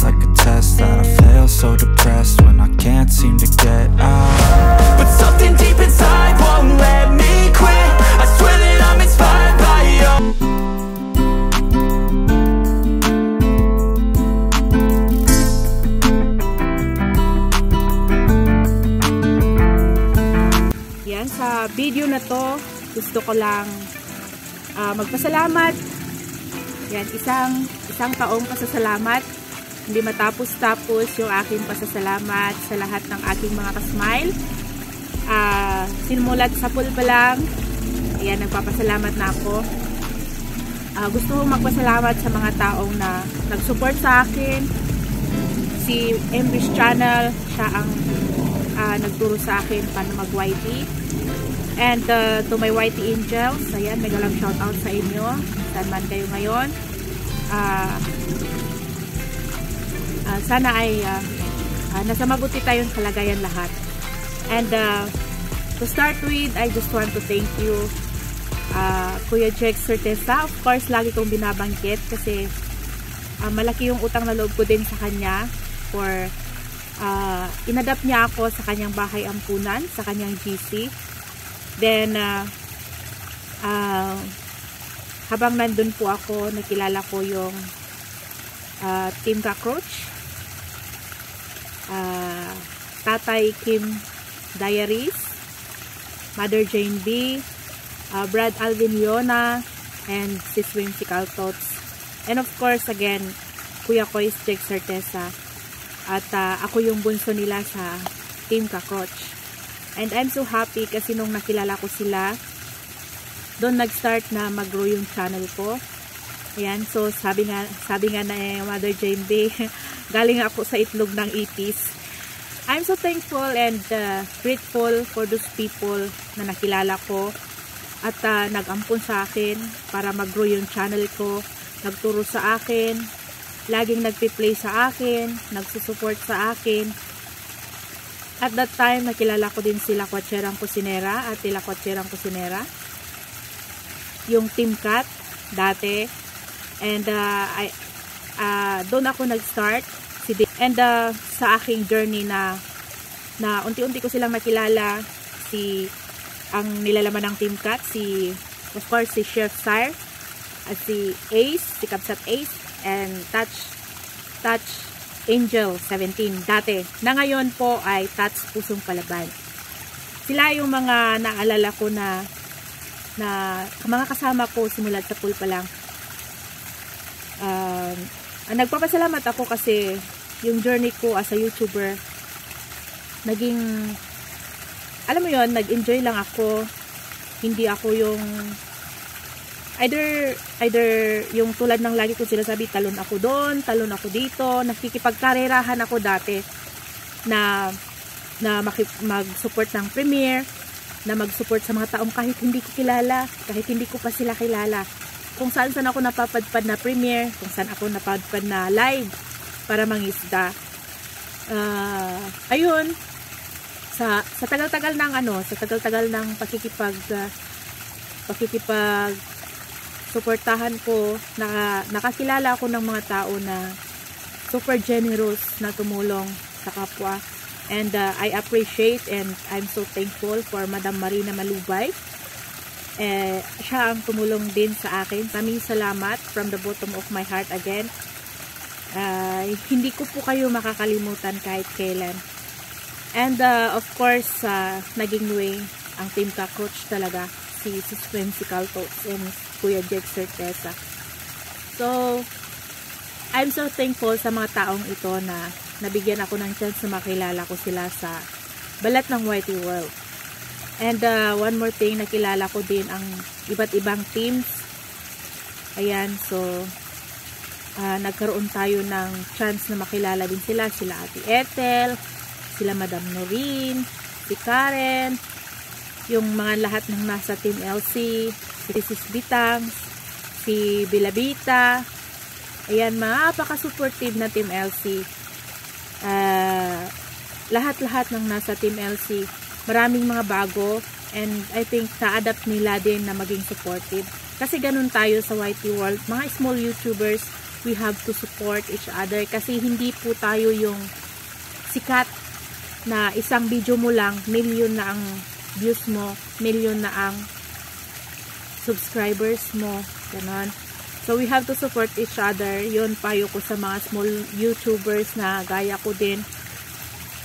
like a test that I fail, so depressed when I can't seem to get out. But something deep inside won't let me quit. I swear that I'm inspired by you. Yan, sa video na to, gusto ko lang magpasalamat. Yan, isang taong pasasalamat. Hindi matapos-tapos yung aking pasasalamat sa lahat ng aking mga kasmile. Simulat sa pool pa lang. Ayan, nagpapasalamat na ako. Gusto kong magpasalamat sa mga taong na nag-support sa akin. Si Embish Channel, siya ang nagturo sa akin paano mag-YT. And to my YT Angels, ayan, mega lang shoutout sa inyo. Saan man kayo ngayon. Sana ay nasa mabuti tayong kalagayan lahat. And to start with, I just want to thank you, Kuya Jex Certeza. Of course, lagi kong binabanggit kasi malaki yung utang na loob ko din sa kanya for inadapt niya ako sa kanyang bahay ampunan, sa kanyang GC. Then habang nandun po ako, nakilala ko yung Team Cockroach, Tatay Kim Diaries, Mother Jane B, Brad Alvin Leona, and Sis Whimsical Thoughts. And of course, again, Kuya Kois Jex Certeza. At ako yung bunso nila sa Team Cockroach. And I'm so happy kasi nung nakilala ko sila, doon nag-start na mag-grow yung channel ko. Ayan, so sabi nga na Mother Jane B, galing ako sa itlog ng itis. I'm so thankful and grateful for those people na nakilala ko at nag-ampon sa akin para mag-grow yung channel ko, nagturo sa akin, laging nagpi-play sa akin, nagsusupport sa akin. At that time, nakilala ko din sila Kwatcherang Kusinera at Tila Kwatcherang Kusinera. Yung Team Cat, dati. And doon ako nag-start. And sa aking journey na unti-unti ko silang nakilala, ang nilalaman ng Team Cat, of course, si Chef Sire, at si Ace, si Kapsat Ace, and Touch Angel 17 dati, na ngayon po ay Touch Pusong Palaban. Sila yung mga naalala ko na mga kasama ko simulat sa pool pa lang. Nagpapasalamat ako kasi yung journey ko as a YouTuber, naging, alam mo yon, nag-enjoy lang ako. Hindi ako yung either yung tulad ng lagi ko sila sabi, talon ako doon, talon ako dito, nakikipagkarerahan ako dati na mag-support ng premiere, na mag-support sa mga taong kahit hindi ko kilala, kahit hindi ko pa sila kilala. Kung saan ako napapadpad na premiere, kung saan ako napadpad na live para mangisda. Ayun, sa tagal-tagal ng pakikipag suportahan ko, nakakilala ako ng mga tao na super generous na tumulong sa kapwa. And I appreciate and I'm so thankful for Madam Marina Malubay. Siya ang tumulong din sa akin. Maraming salamat from the bottom of my heart again. Hindi ko po kayo makakalimutan kahit kailan. And of course, naging way ang Team Cockroach talaga, si Sis Whimsical Thoughts and Kuya Jex Certeza. So, I'm so thankful sa mga taong ito na nabigyan ako ng chance na makilala ko sila sa balat ng YT World. And one more thing, nakilala ko din ang iba't ibang teams. Ayan, so nagkaroon tayo ng chance na makilala din sila Ate Ethel, sila Madam Noreen, si Karen, yung mga lahat ng nasa Team LC, si Sis Bitang, si Bilabita. Ayan, napaka-supportive na Team LC. Lahat-lahat ng nasa Team LC, maraming mga bago, and I think na-adapt nila din na maging supportive. Kasi ganun tayo sa YT World, mga small YouTubers, we have to support each other kasi hindi po tayo yung sikat na isang video mo lang, million na ang views mo, million na ang subscribers mo, ganon. So we have to support each other. Yun payo ko sa mga small YouTubers na gaya ko din.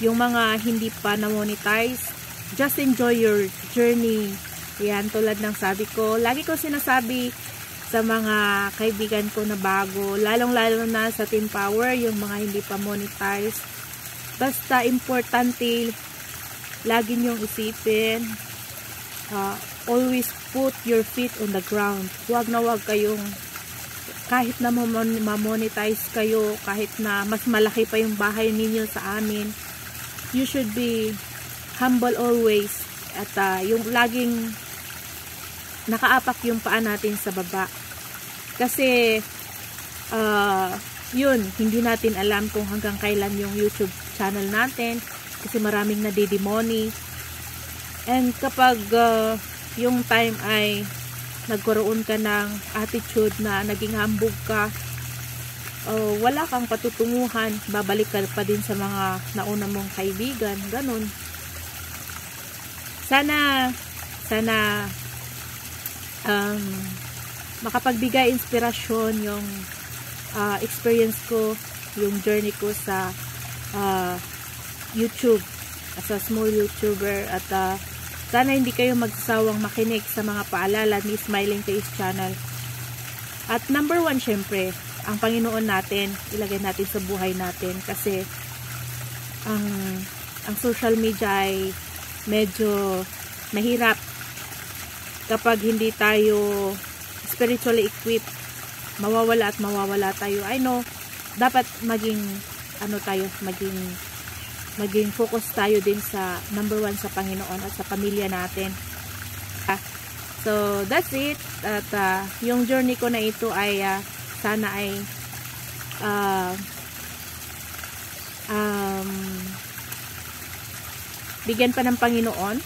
Yung mga hindi pa na-monetize, just enjoy your journey. Yan, tulad ng sabi ko, lagi ko sinasabi sa mga kaibigan ko na bago, lalong-lalo na sa Team Power, yung mga hindi pa monetize. Basta importante, lagi niyong isipin, always put your feet on the ground. Huwag na huwag kayong, kahit na ma-monetize kayo, kahit na mas malaki pa yung bahay ninyo sa amin, you should be humble always. At yung laging nakaapak yung paa natin sa baba. Kasi, yun, hindi natin alam kung hanggang kailan yung YouTube channel natin. Kasi maraming nadidemoni. And kapag yung time ay nagkaroon ka ng attitude na naging hambog ka, wala kang patutunguhan, babalik ka pa din sa mga nauna mong kaibigan, ganun. Sana makapagbigay inspirasyon yung experience ko, yung journey ko sa YouTube as a small YouTuber, at sana hindi kayo magsasawang makinig sa mga paalala ni Smiling Face Channel. At number 1, syempre, ang Panginoon natin, ilagay natin sa buhay natin, kasi ang social media ay medyo mahirap kapag hindi tayo spiritually equipped. Mawawala at mawawala tayo. I know, dapat maging focus tayo din sa number 1 sa Panginoon at sa pamilya natin. So that's it. At yung journey ko na ito ay sana ay bigyan pa ng Panginoon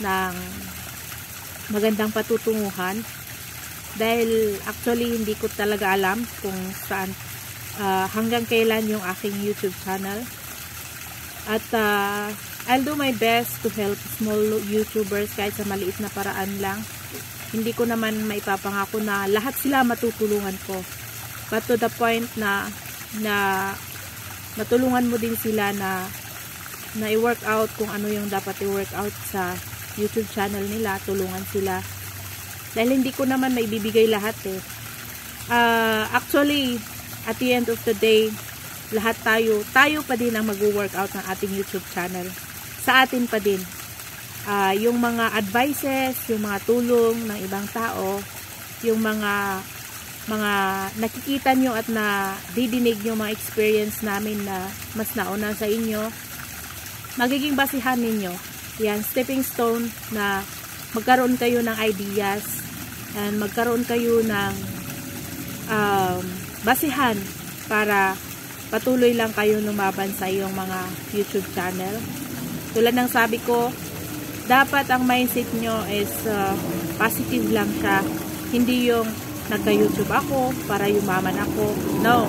ng magandang patutunguhan, dahil actually hindi ko talaga alam kung saan hanggang kailan yung aking YouTube channel. At I'll do my best to help small YouTubers kahit sa maliit na paraan lang. Hindi ko naman maipapangako na lahat sila matutulungan ko, but to the point na matulungan mo din sila na i-work out kung ano yung dapat i-work out sa YouTube channel nila, tulungan sila. Dahil hindi ko naman maibibigay lahat eh. Actually, at the end of the day, lahat tayo pa din ang mag-workout ng ating YouTube channel. Sa atin pa din. Yung mga advices, yung mga tulong ng ibang tao, yung mga nakikita nyo at na didinig nyo mga experience namin na mas nauna sa inyo, magiging basihan ninyo. Yan, stepping stone na magkaroon kayo ng ideas and magkaroon kayo ng basihan para patuloy lang kayo lumaban sa iyong mga YouTube channel. Tulad ng sabi ko, dapat ang mindset nyo is positive lang siya. Hindi yung nagka-YouTube ako para yumaman ako. No.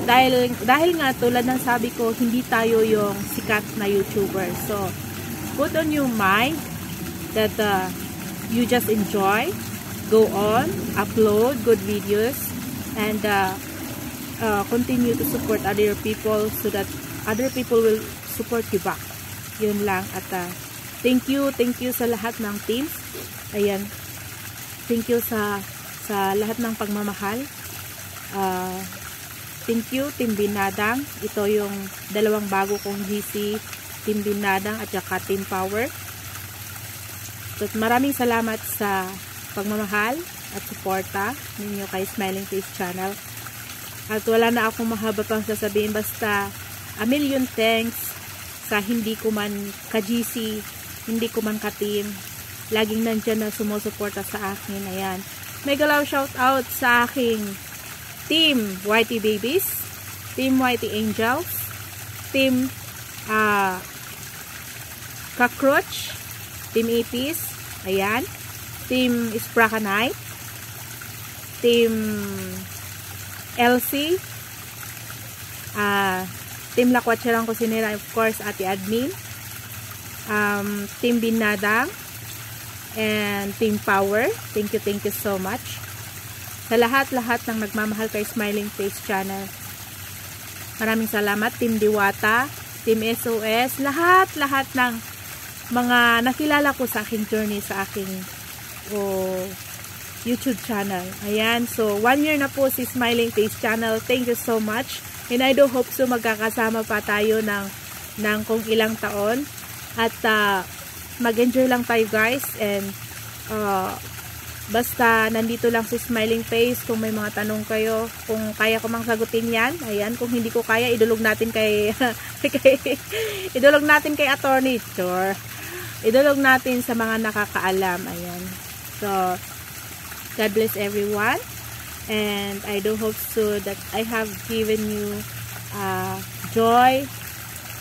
Dahil nga tulad ng sabi ko, hindi tayo yung sikat na YouTuber. So, put on your mind that you just enjoy, go on, upload good videos, and continue to support other people so that other people will support you back. Yun lang. At thank you sa lahat ng teams. Ayan, thank you sa lahat ng pagmamahal. Thank you Team Binadang. Ito yung dalawang bago kong GC, Team Binadang at saka Team Power. So, maraming salamat sa pagmamahal at suporta ninyo kay Smiling Face Channel. At wala na akong mahaba pang sasabihin, basta a million thanks sa hindi ko man ka-GC, hindi ko man ka-team, laging nandyan na sumusuporta sa akin. Ayan, mega love shout out sa aking Team Whitey Babies, Team Whitey Angels, Team Cockroach, Team Ipis, ayan, Team Sprakanite, Team Elsie, Team Lakwatserang Kusinera, of course, Ate Admin, Team Binadang, and Team Power. Thank you so much. Sa lahat-lahat ng nagmamahal kay Smiling Face Channel. Maraming salamat. Team Diwata, Team SOS, lahat-lahat ng mga nakilala ko sa aking journey sa aking YouTube channel. Ayan, so 1 year na po si Smiling Face Channel. Thank you so much. And I do hope so magkakasama pa tayo ng kung ilang taon. At mag-enjoy lang tayo guys. And basta nandito lang si Smiling Face. Kung may mga tanong kayo, kung kaya ko mang sagutin yan, ayan. Kung hindi ko kaya, idulog natin kay idulog natin kay attorney. Sure. Idulog natin sa mga nakakaalam. Ayan. So, God bless everyone. And I do hope so that I have given you joy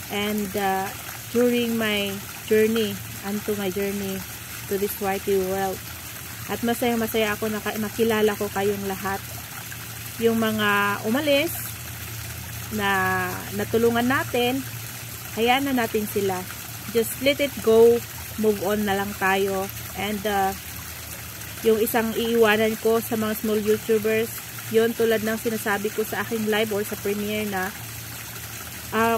and during my journey, to this wide world. At masaya-masaya ako na makilala ko kayong lahat. Yung mga umalis na natulungan natin, hayaan na natin sila. Just let it go. Move on na lang tayo. And yung isang iiwanan ko sa mga small YouTubers, yun tulad ng sinasabi ko sa aking live or sa premiere na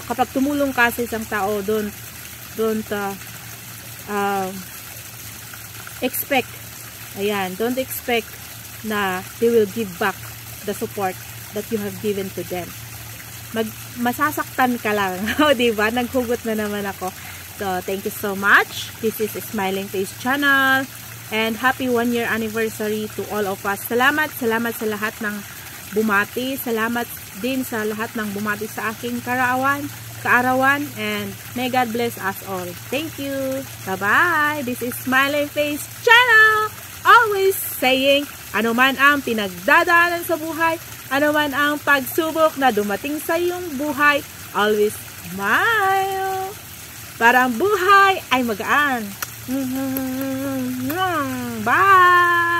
kapag tumulong ka sa isang tao, don't expect. Ayan, don't expect na they will give back the support that you have given to them. Masasaktan ka lang. O, diba? Naghugot na naman ako. So, thank you so much. This is Smiling Face Channel. And happy 1 year anniversary to all of us. Salamat sa lahat ng bumati. Salamat din sa lahat ng bumati sa aking kaarawan. And may God bless us all. Thank you. Bye-bye. This is Smiling Face Channel. Always saying, ano man ang pinagdadaanan sa buhay, ano man ang pagsubok na dumating sa iyong buhay, always smile. Para ang buhay ay magaan. Bye!